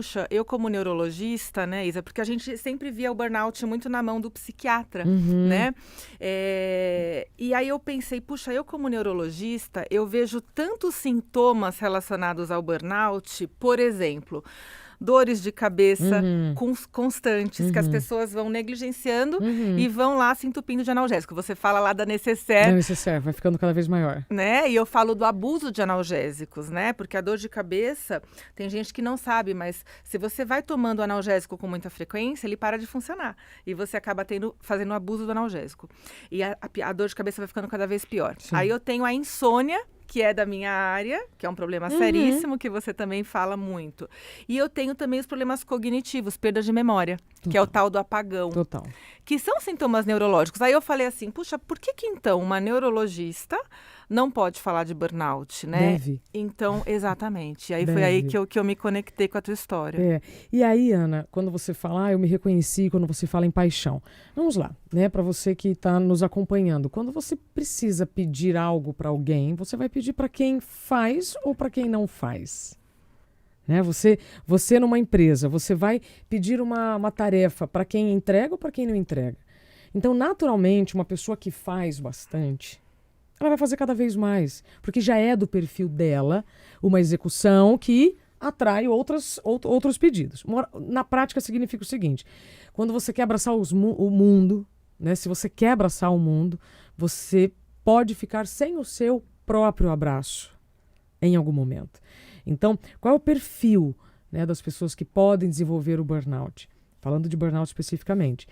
Puxa, eu como neurologista, né, Isa, porque a gente sempre via o burnout muito na mão do psiquiatra, né? E aí eu pensei, puxa, eu como neurologista, eu vejo tantos sintomas relacionados ao burnout, por exemplo, dores de cabeça constantes, que as pessoas vão negligenciando e vão lá se entupindo de analgésico. Você fala lá da Necessaire. Da Necessaire, vai ficando cada vez maior. Né? E eu falo do abuso de analgésicos, né? Porque a dor de cabeça, tem gente que não sabe, mas se você vai tomando analgésico com muita frequência, ele para de funcionar. E você acaba fazendo abuso do analgésico. E a dor de cabeça vai ficando cada vez pior. Sim. Aí eu tenho a insônia, que é da minha área, que é um problema seríssimo, que você também fala muito. E eu tenho também os problemas cognitivos, perda de memória, que é o tal do apagão. Total. Que são sintomas neurológicos. Aí eu falei assim, puxa, por que então uma neurologista não pode falar de burnout, né? Deve. Então, exatamente. Aí Deve. foi aí que eu me conectei com a tua história. E aí, Ana, quando você fala, eu me reconheci quando você fala em paixão. Vamos lá, né? Para você que está nos acompanhando. Quando você precisa pedir algo para alguém, você vai pedir para quem faz ou para quem não faz? Né? Você numa empresa, você vai pedir uma tarefa para quem entrega ou para quem não entrega? Então, naturalmente, uma pessoa que faz bastante, ela vai fazer cada vez mais, porque já é do perfil dela uma execução que atrai outros pedidos. Na prática, significa o seguinte, quando você quer abraçar o mundo, né, se você quer abraçar o mundo, você pode ficar sem o seu próprio abraço em algum momento. Então, qual é o perfil, né, das pessoas que podem desenvolver o burnout? Falando de burnout especificamente.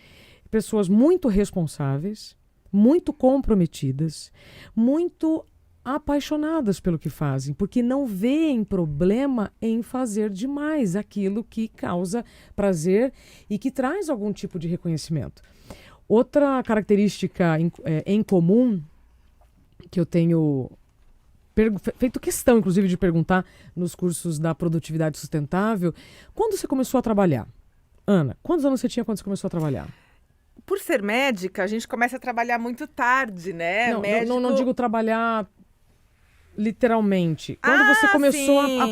Pessoas muito responsáveis, muito comprometidas, muito apaixonadas pelo que fazem, porque não veem problema em fazer demais aquilo que causa prazer e que traz algum tipo de reconhecimento. Outra característica em comum que eu tenho feito questão, inclusive, de perguntar nos cursos da produtividade sustentável, quando você começou a trabalhar? Ana, quantos anos você tinha quando você começou a trabalhar? Por ser médica, a gente começa a trabalhar muito tarde, né? Não digo trabalhar literalmente. Quando você começou a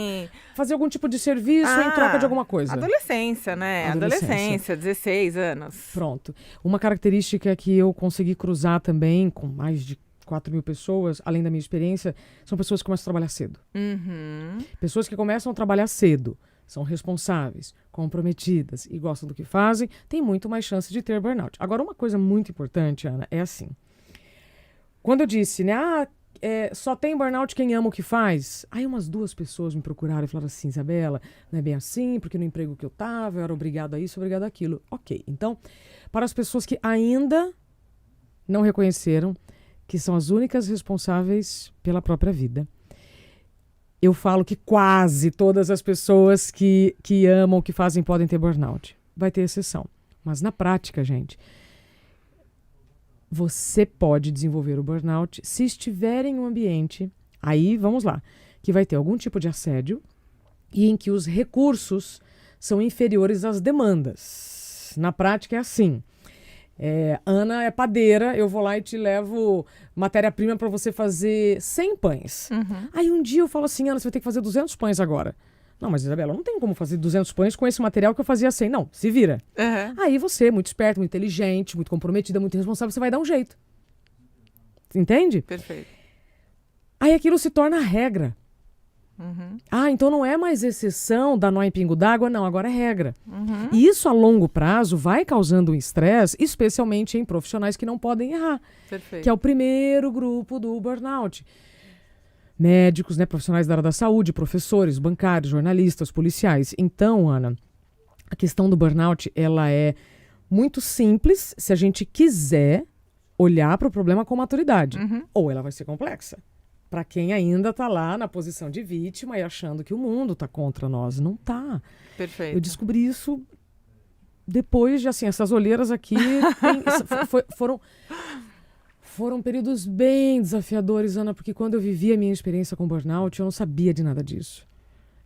fazer algum tipo de serviço em troca de alguma coisa? Adolescência, né? Adolescência, 16 anos. Pronto. Uma característica que eu consegui cruzar também com mais de 4.000 pessoas, além da minha experiência, são pessoas que começam a trabalhar cedo. Pessoas que começam a trabalhar cedo, são responsáveis, comprometidas e gostam do que fazem, têm muito mais chance de ter burnout. Agora, uma coisa muito importante, Ana, é assim. Quando eu disse, né, só tem burnout quem ama o que faz, aí umas 2 pessoas me procuraram e falaram assim, Isabela, não é bem assim, porque no emprego que eu estava, eu era obrigado a isso, obrigado àquilo. Ok, então, para as pessoas que ainda não reconheceram que são as únicas responsáveis pela própria vida, eu falo que quase todas as pessoas que amam o que fazem podem ter burnout. Vai ter exceção. Mas na prática, gente, você pode desenvolver o burnout se estiver em um ambiente, aí vamos lá, que vai ter algum tipo de assédio e em que os recursos são inferiores às demandas. Na prática é assim. Ana é padeira, eu vou lá e te levo matéria-prima para você fazer 100 pães. Aí um dia eu falo assim, Ana, você vai ter que fazer 200 pães agora. Não, mas Isabela, não tem como fazer 200 pães com esse material que eu fazia 100. Não, se vira. Aí você, muito esperto, muito inteligente, muito comprometida, muito responsável, você vai dar um jeito. Entende? Perfeito. Aí aquilo se torna regra. Então não é mais exceção dar nó em pingo d'água, não, agora é regra. E isso a longo prazo vai causando um estresse, especialmente em profissionais que não podem errar. Perfeito. Que é o primeiro grupo do burnout. Médicos, né, profissionais da área da saúde, professores, bancários, jornalistas, policiais. Então, Ana, a questão do burnout, ela é muito simples se a gente quiser olhar para o problema com maturidade. Ou ela vai ser complexa. Para quem ainda está lá na posição de vítima e achando que o mundo está contra nós. Não está. Perfeito. Eu descobri isso depois de, assim, essas olheiras aqui foram períodos bem desafiadores, Ana, porque quando eu vivi a minha experiência com burnout, eu não sabia de nada disso.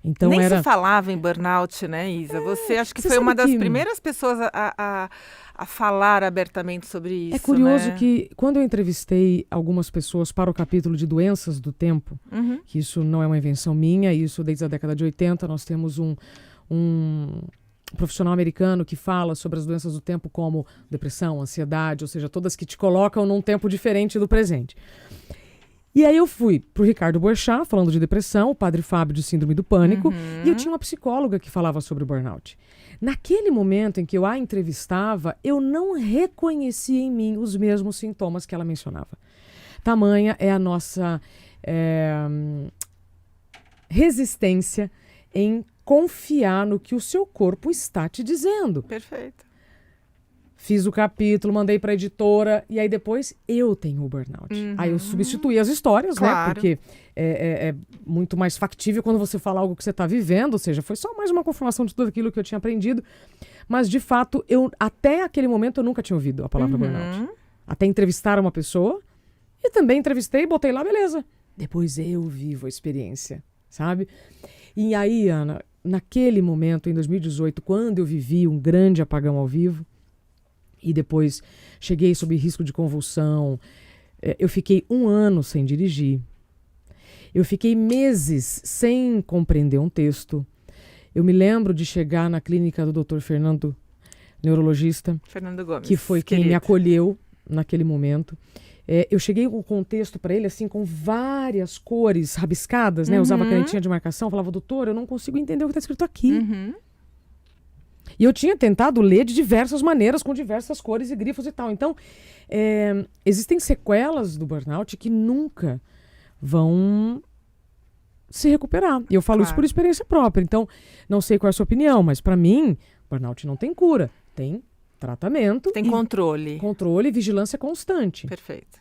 Então nem se falava em burnout, né, Isa? Você acho que foi uma das primeiras pessoas a falar abertamente sobre isso. É curioso que quando eu entrevistei algumas pessoas para o capítulo de doenças do tempo, que isso não é uma invenção minha, isso desde a década de 80, nós temos um um profissional americano que fala sobre as doenças do tempo como depressão, ansiedade, ou seja, todas que te colocam num tempo diferente do presente. E aí eu fui pro Ricardo Boechat, falando de depressão, o Padre Fábio de síndrome do pânico, e eu tinha uma psicóloga que falava sobre o burnout. Naquele momento em que eu a entrevistava, eu não reconhecia em mim os mesmos sintomas que ela mencionava. Tamanha é a nossa resistência em confiar no que o seu corpo está te dizendo. Perfeito. Fiz o capítulo, mandei para a editora e aí depois eu tenho o burnout. Aí eu substituí as histórias, Claro. né? Porque é muito mais factível quando você fala algo que você está vivendo, ou seja, foi só mais uma confirmação de tudo aquilo que eu tinha aprendido. Mas, de fato, até aquele momento eu nunca tinha ouvido a palavra burnout. Até entrevistar uma pessoa e também entrevistei, botei lá, beleza. Depois eu vivo a experiência, sabe? E aí, Ana, naquele momento, em 2018, quando eu vivi um grande apagão ao vivo, e depois cheguei sob risco de convulsão, eu fiquei 1 ano sem dirigir, eu fiquei meses sem compreender um texto. Eu me lembro de chegar na clínica do Dr. Fernando, neurologista, Fernando Gomes, que foi quem me acolheu naquele momento. Eu cheguei com o contexto para ele, assim, com várias cores rabiscadas, né? Eu usava canetinha de marcação, falava, doutor, eu não consigo entender o que está escrito aqui. E eu tinha tentado ler de diversas maneiras, com diversas cores e grifos e tal. Então, existem sequelas do burnout que nunca vão se recuperar. E eu falo isso por experiência própria. Então, não sei qual é a sua opinião, mas para mim, burnout não tem cura. Tem tratamento. Tem controle. Controle e vigilância constante. Perfeito.